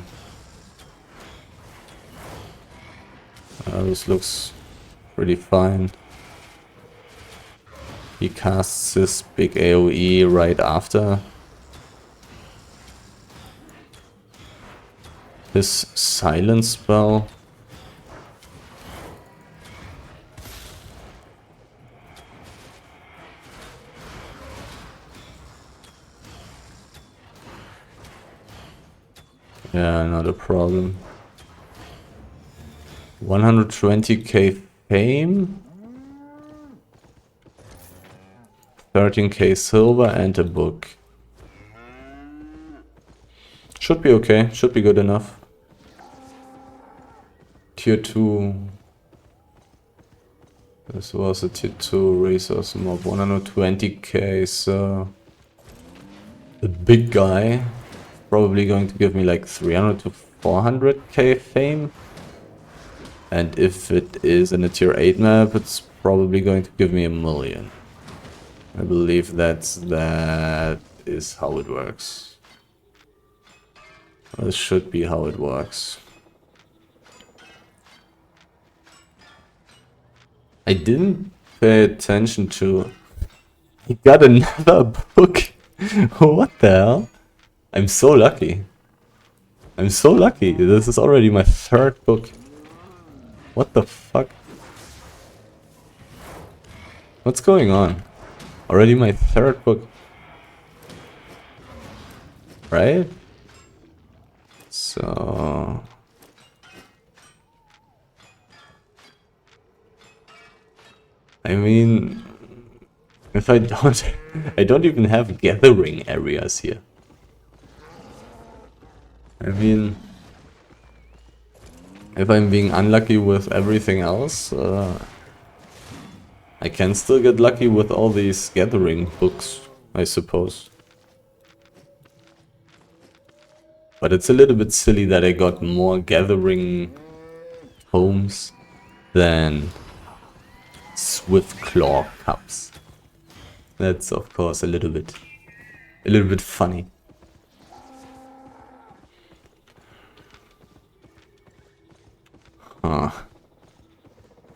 This looks pretty fine. He casts his big AoE right after his silence spell. Yeah, not a problem. 120k fame, 13k silver and a book. Should be okay, should be good enough. Tier 2. This was a tier 2 resource mob, 120k, so... the big guy probably going to give me like 300 to 400k fame. And if it is in a tier 8 map, it's probably going to give me 1 million. I believe that is how it works. This should be how it works. I didn't pay attention to... he got another book! What the hell? I'm so lucky. I'm so lucky. This is already my 3rd book. What the fuck? What's going on? Already my 3rd book. Right? So... I mean... if I don't... I don't even have gathering areas here. I mean... if I'm being unlucky with everything else, I can still get lucky with all these gathering books, I suppose. But it's a little bit silly that I got more gathering homes than Swift Claw cups. That's of course a little bit funny.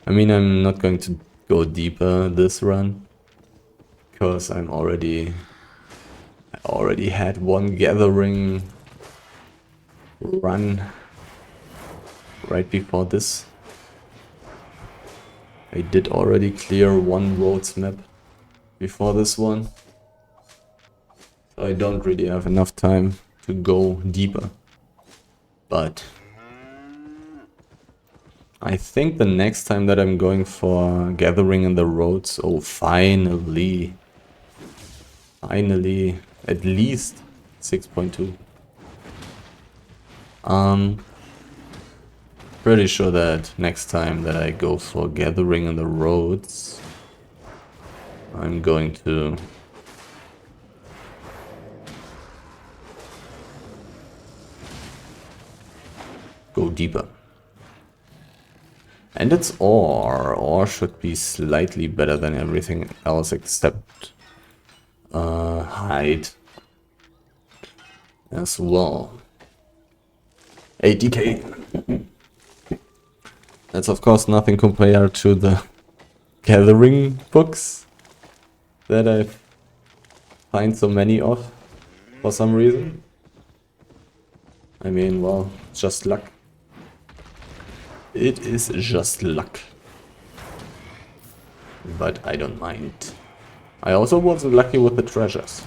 I mean, I'm not going to go deeper this run, because I already had one gathering run right before this. I did already clear one roads map before this one, so I don't really have enough time to go deeper. But I think the next time that I'm going for gathering in the roads, oh finally, at least 6.2. Pretty sure that next time that I go for gathering in the roads, I'm going to go deeper. And it's ore. Ore should be slightly better than everything else except hide as well. 80k. That's of course nothing compared to the gathering books that I find so many of for some reason. I mean, well, just luck. It is just luck. But I don't mind. I also wasn't lucky with the treasures.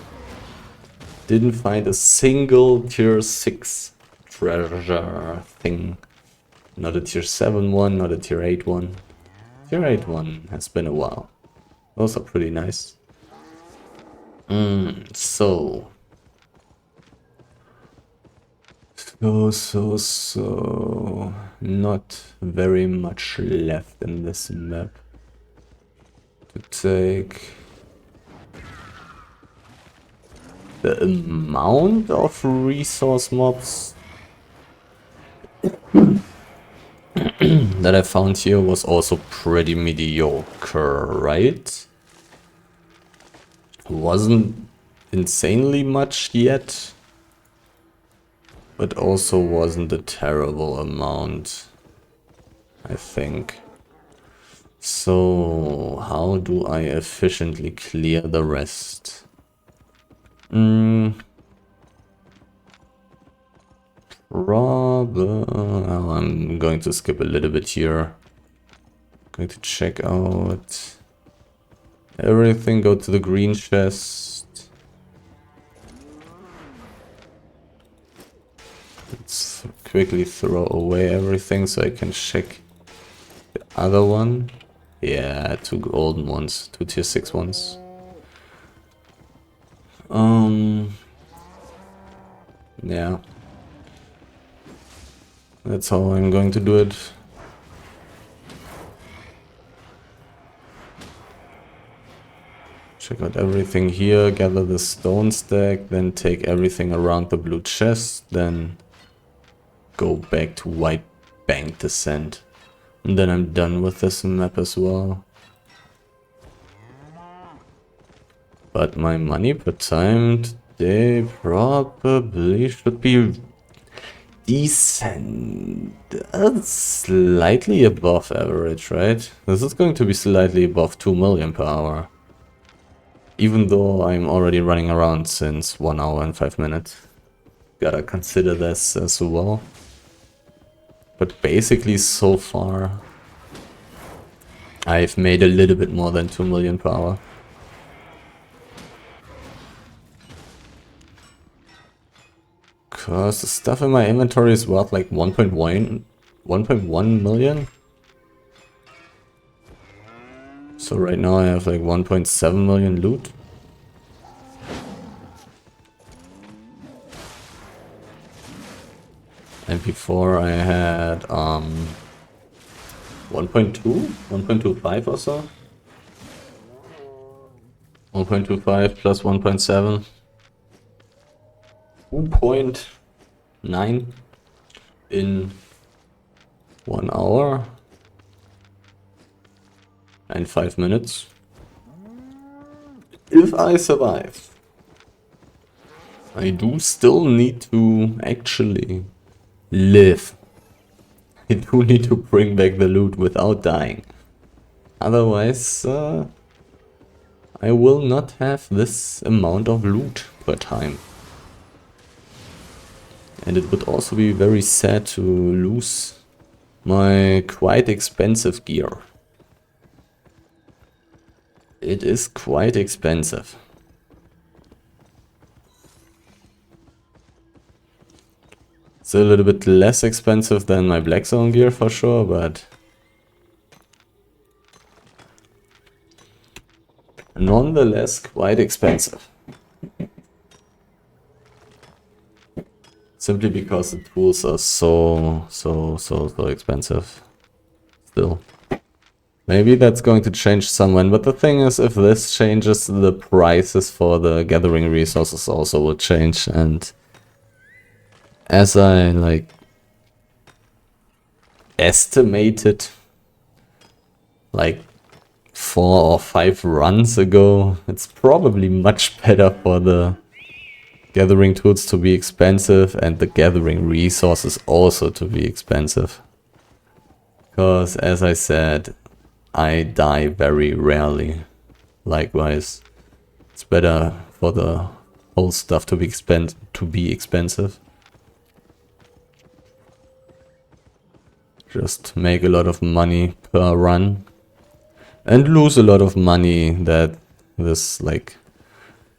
Didn't find a single tier 6 treasure thing. Not a tier 7 one, not a tier 8 one. Tier 8 one has been a while. Those are pretty nice. So, not very much left in this map to take. The amount of resource mobs that I found here was also pretty mediocre, right? Wasn't insanely much yet, but also wasn't a terrible amount, I think. So, how do I efficiently clear the rest? Oh, I'm going to skip a little bit here. Going to check out everything, go to the green chest. Let's quickly throw away everything so I can check the other one. Yeah, 2 golden ones, 2 tier 6 ones. Yeah. That's how I'm going to do it. Check out everything here, gather the stone stack, then take everything around the blue chest, then go back to White Bank Descent. And then I'm done with this map as well. But my money per time today probably should be decent. Slightly above average, right? This is going to be slightly above 2 million per hour. Even though I'm already running around since 1 hour and 5 minutes. Gotta consider this as well. But basically so far I've made a little bit more than 2 million per hour. Cause the stuff in my inventory is worth like 1.1 million. So right now I have like 1.7 million loot. And before I had 1.25 or so. 1.25 plus 1.7. 2.9 in 1 hour and 5 minutes. If I survive. I do still need to actually live. I do need to bring back the loot without dying. Otherwise, I will not have this amount of loot per time. And it would also be very sad to lose my quite expensive gear. It is quite expensive. It's a little bit less expensive than my Black Zone gear for sure, but nonetheless quite expensive. Simply because the tools are so expensive. Still. Maybe that's going to change someone, but the thing is, if this changes, the prices for the gathering resources also will change, and as I like estimated like 4 or 5 runs ago, it's probably much better for the gathering tools to be expensive and the gathering resources also to be expensive. Because as I said, I die very rarely. Likewise, it's better for the whole stuff to be expensive. Just make a lot of money per run and lose a lot of money that this like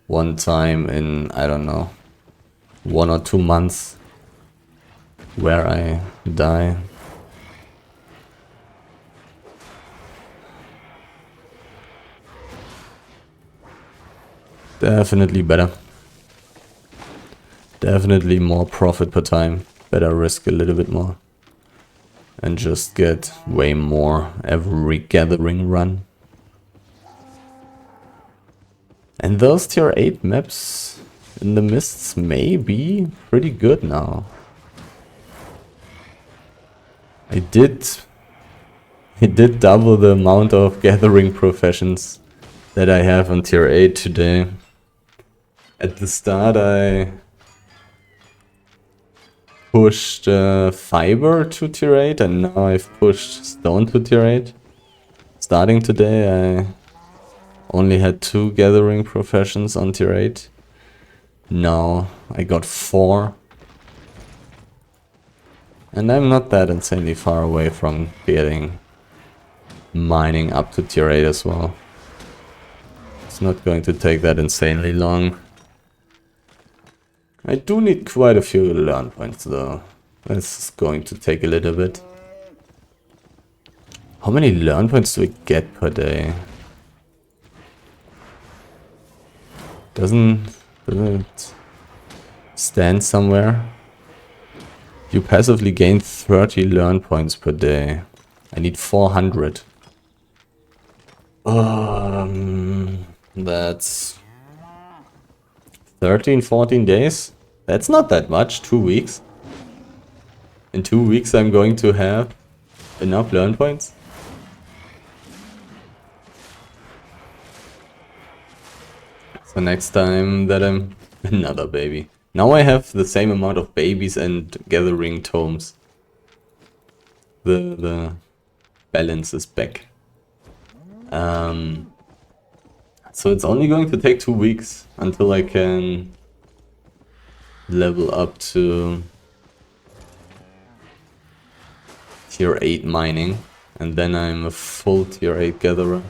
one time in, I don't know, 1 or 2 months where I die. Definitely better. Definitely more profit per time. Better risk a little bit more. And just get way more every gathering run. And those tier 8 maps, in the mists may be pretty good now. It did double the amount of gathering professions that I have on tier 8 today. At the start I pushed fiber to tier 8 and now I've pushed stone to tier 8. Starting today I only had 2 gathering professions on tier 8. Now I got 4. And I'm not that insanely far away from getting mining up to tier 8 as well. It's not going to take that insanely long. I do need quite a few learn points though. That's going to take a little bit. How many learn points do we get per day? Doesn't it stand somewhere? You passively gain 30 learn points per day. I need 400. That's 13, 14 days. That's not that much, 2 weeks. In 2 weeks I'm going to have enough learn points. So next time that I'm another baby. Now I have the same amount of babies and gathering tomes. The balance is back. So it's only going to take 2 weeks until I can level up to tier 8 mining. And then I'm a full tier 8 gatherer.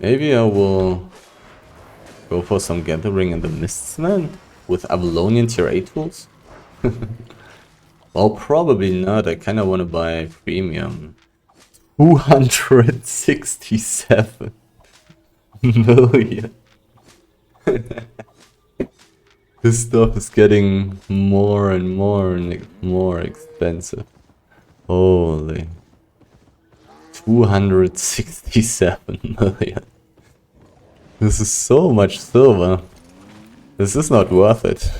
Maybe I will go for some gathering in the Mists then with Avalonian tier 8 tools. Well, probably not. I kind of want to buy premium. 267 million. This stuff is getting more and more expensive. Holy. 267 million. This is so much silver. This is not worth it.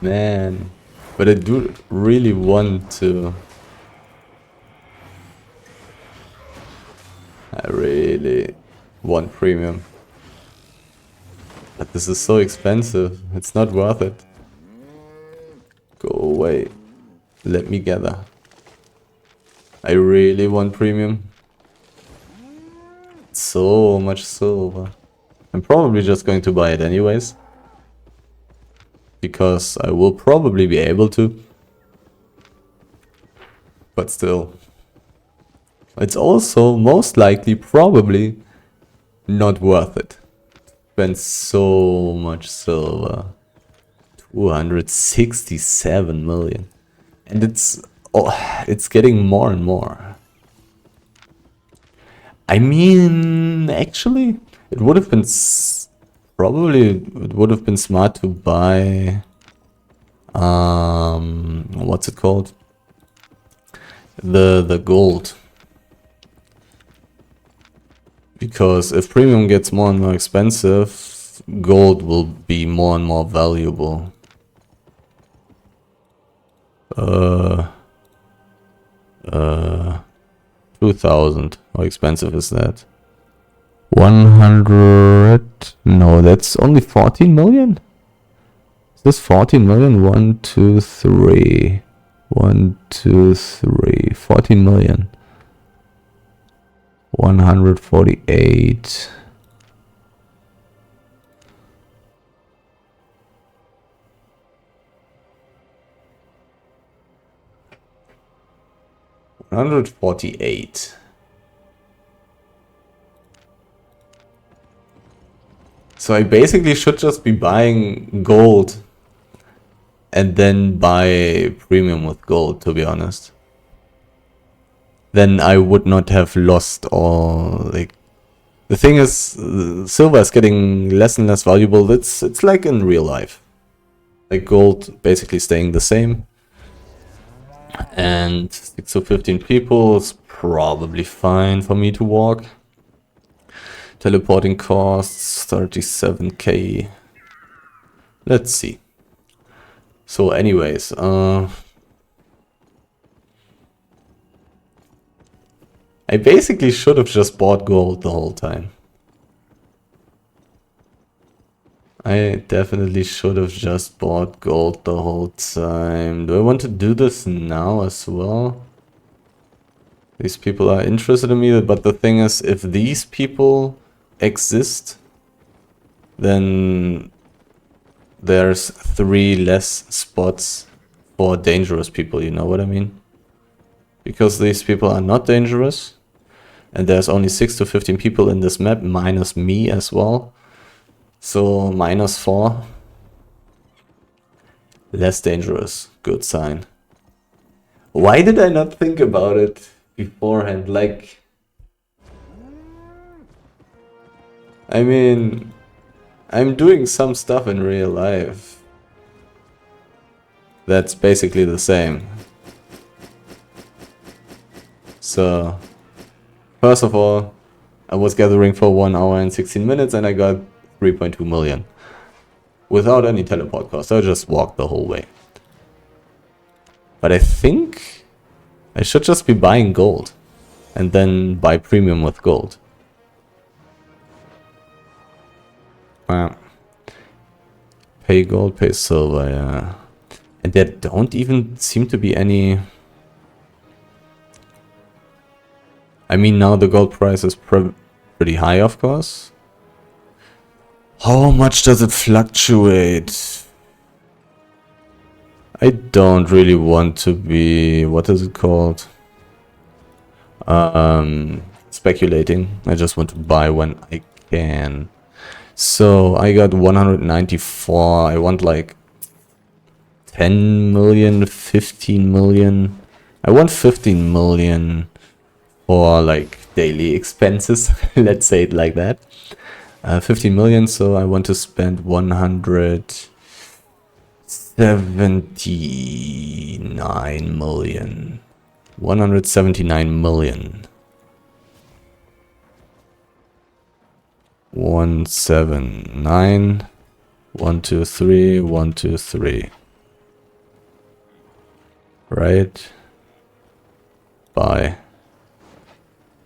Man. But I do really want to. I really want premium. But this is so expensive. It's not worth it. Go away. Let me gather. I really want premium. So much silver. I'm probably just going to buy it anyways. Because I will probably be able to. But still. It's also most likely probably not worth it. Spend so much silver. 267 million. And it's getting more and more. I mean, actually, it would have been it would have been smart to buy what's it called? The gold. Because if premium gets more and more expensive, gold will be more and more valuable. 2000. How expensive is that? 100. No, that's only 14 million. Is this 14 million? 1, 2, 3. 1, 2, 3. 14 million. 148. $148. So I basically should just be buying gold and then buy premium with gold, to be honest. Then I would not have lost all, like... The thing is, silver is getting less and less valuable. It's like in real life. Like gold basically staying the same. And 6 to 15 people is probably fine for me to walk. Teleporting costs 37k. Let's see. So anyways, I basically should have just bought gold the whole time. I definitely should have just bought gold the whole time. Do I want to do this now as well? These people are interested in me, but the thing is, if these people exist, then there's 3 less spots for dangerous people, you know what I mean? Because these people are not dangerous, and there's only 6 to 15 people in this map, minus me as well. So -4. Less dangerous. Good sign. Why did I not think about it beforehand? Like, I mean, I'm doing some stuff in real life that's basically the same. So, first of all, I was gathering for 1 hour and 16 minutes and I got 3.2 million. Without any teleport cost, I just walked the whole way. But I think I should just be buying gold. And then buy premium with gold. Pay gold, pay silver, yeah. And there don't even seem to be any... I mean, now the gold price is pretty high, of course. How much does it fluctuate? I don't really want to be... what is it called? Speculating. I just want to buy when I can. So I got 194. I want like 10 million, 15 million. I want 15 million for like daily expenses. Let's say it like that. 15 million, so I want to spend 179 million. 179 million. 179. 123. 123. Right. Buy.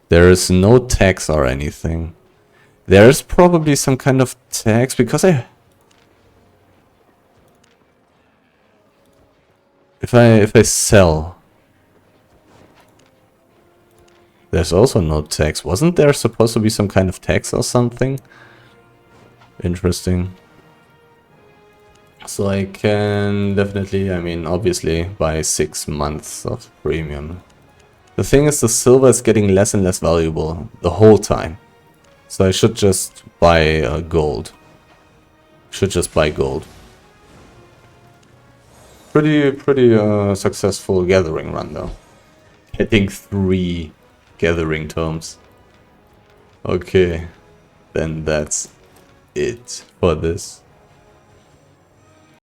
There is no tax or anything. There's probably some kind of tax because if I sell, there's also no tax. Wasn't there supposed to be some kind of tax or something? Interesting. So I can definitely, I mean, obviously buy 6 months of premium. The thing is, the silver is getting less and less valuable the whole time. So I should just buy gold. Should just buy gold. Pretty successful gathering run though. Getting 3 gathering tomes. Okay, then that's it for this.